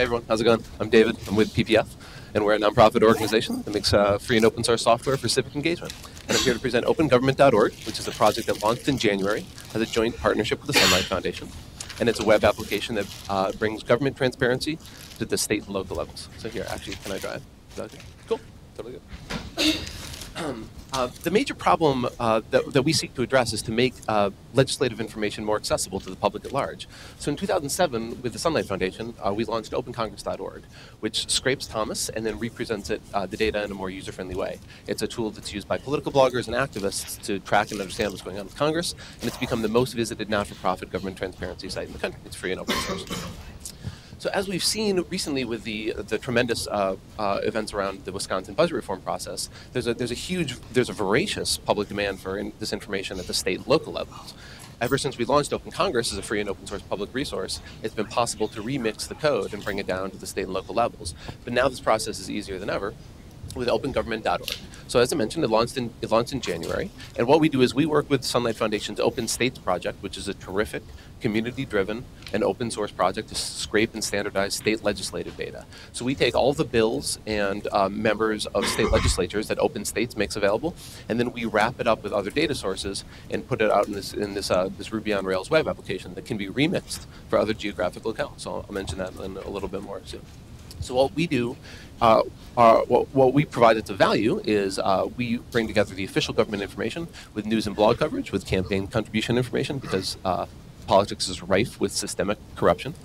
Hey everyone, how's it going? I'm David. I'm with PPF, and we're a nonprofit organization that makes free and open source software for civic engagement. And I'm here to present opengovernment.org, which is a project that launched in January as a joint partnership with the Sunlight Foundation. And it's a web application that brings government transparency to the state and local levels. So here, actually, can I drive? Is that okay? Cool. Totally good. The major problem that we seek to address is to make legislative information more accessible to the public at large. So in 2007, with the Sunlight Foundation, we launched opencongress.org, which scrapes Thomas and then represents the data in a more user-friendly way. It's a tool that's used by political bloggers and activists to track and understand what's going on with Congress, and it's become the most visited not-for-profit government transparency site in the country. It's free and open source. So as we've seen recently with the tremendous events around the Wisconsin budget reform process, there's a voracious public demand for this information at the state and local levels. Ever since we launched Open Congress as a free and open source public resource, it's been possible to remix the code and bring it down to the state and local levels. But now this process is easier than ever with opengovernment.org. So as I mentioned, it launched in January, and what we do is we work with Sunlight Foundation's Open States project, which is a terrific community-driven and open source project to scrape and standardize state legislative data. So we take all the bills and members of state legislatures that Open States makes available, and then we wrap it up with other data sources and put it out in this Ruby on Rails web application that can be remixed for other geographic locales. So I'll mention that in a little bit more soon. So what we do, what we provide as a value is we bring together the official government information with news and blog coverage, with campaign contribution information, because politics is rife with systemic corruption,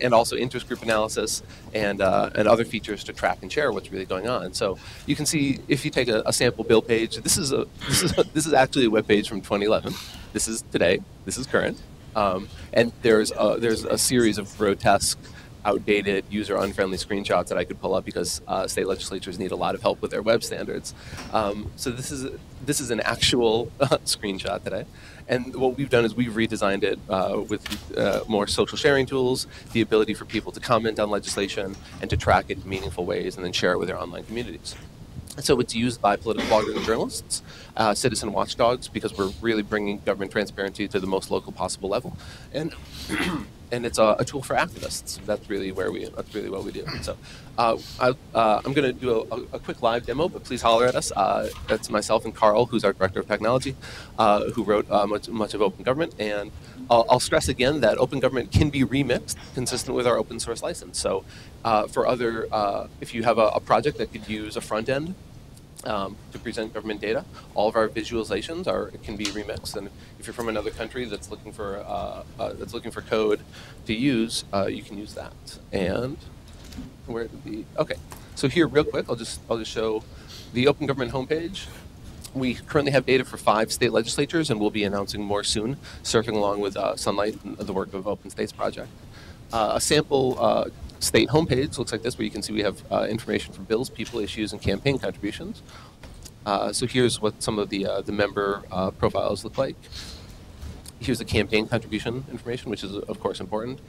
and also interest group analysis and other features to track and share what's really going on. So you can see if you take a sample bill page, this is actually a web page from 2011. This is today. This is current, and there's a series of grotesque, outdated, user-unfriendly screenshots that I could pull up because state legislatures need a lot of help with their web standards. So this is an actual screenshot today. And what we've done is we've redesigned it with more social sharing tools, the ability for people to comment on legislation and to track it in meaningful ways and then share it with their online communities. So it's used by political bloggers and journalists, citizen watchdogs, because we're really bringing government transparency to the most local possible level, and it's a tool for activists. That's really what we do. So I'm going to do a quick live demo, but please holler at us. That's myself and Carl, who's our director of technology, who wrote much of Open Government. And I'll stress again that Open Government can be remixed consistent with our open source license. So for if you have a project that could use a front end to present government data, all of our visualizations can be remixed. And if you're from another country that's looking for code to use, you can use that. And where did the okay? So here, real quick, I'll just show the Open Government homepage. We currently have data for 5 state legislatures, and we'll be announcing more soon, surfing along with Sunlight and the work of Open States Project. A sample state homepage looks like this, where you can see we have information for bills, people, issues, and campaign contributions. So here's what some of the member profiles look like. Here's the campaign contribution information, which is of course important.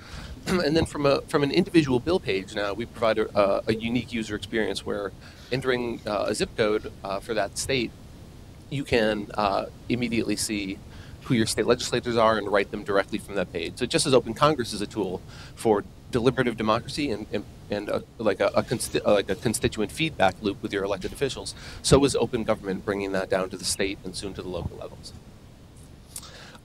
And then from an individual bill page now, we provide a unique user experience where entering a zip code for that state, you can immediately see who your state legislators are and write them directly from that page. So just as Open Congress is a tool for deliberative democracy and like a constituent feedback loop with your elected officials, so is Open Government bringing that down to the state and soon to the local levels.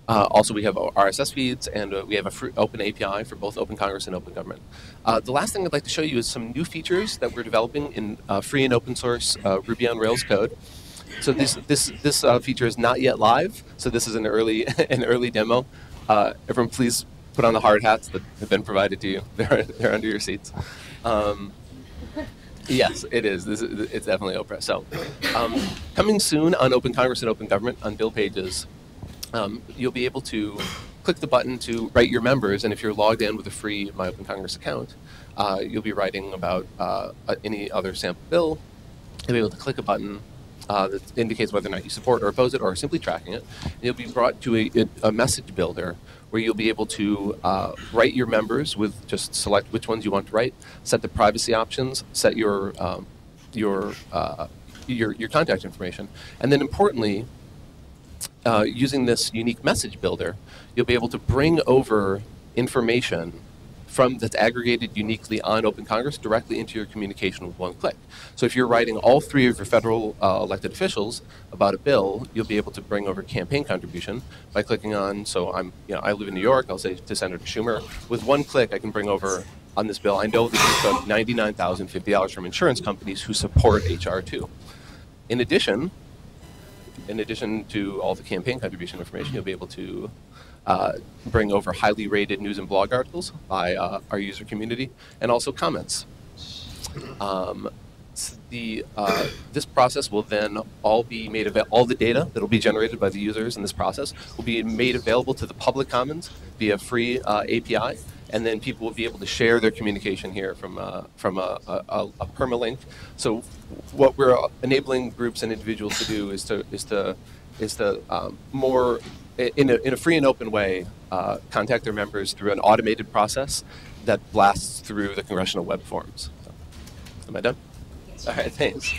Also, we have RSS feeds, and we have a free open API for both Open Congress and Open Government. The last thing I'd like to show you is some new features that we're developing in free and open source Ruby on Rails code. So this feature is not yet live. So this is an early demo. Everyone, please put on the hard hats that have been provided to you. They're under your seats. Yes, it is. It's definitely Oprah. So coming soon on Open Congress and Open Government on bill pages, you'll be able to click the button to write your members, and if you're logged in with a free My Open Congress account, you'll be writing about any other sample bill. You'll be able to click a button that indicates whether or not you support or oppose it, or simply tracking it. And you'll be brought to a message builder where you'll be able to write your members with just select which ones you want to write, set the privacy options, set your contact information, and then importantly, using this unique message builder, you'll be able to bring over information that's aggregated uniquely on Open Congress directly into your communication with one click. So if you're writing all 3 of your federal elected officials about a bill, you'll be able to bring over campaign contribution by clicking on, so I live in New York, I'll say to Senator Schumer, with one click I can bring over on this bill, I know that you took $99,050 from insurance companies who support HR 2. In addition to all the campaign contribution information, you'll be able to bring over highly rated news and blog articles by our user community, and also comments. This process will then all be made available. All the data that will be generated by the users in this process will be made available to the public commons via free API, and then people will be able to share their communication here from a permalink. So what we're enabling groups and individuals to do is to more in a free and open way contact their members through an automated process that blasts through the congressional web forms. So, am I done? All right, thanks.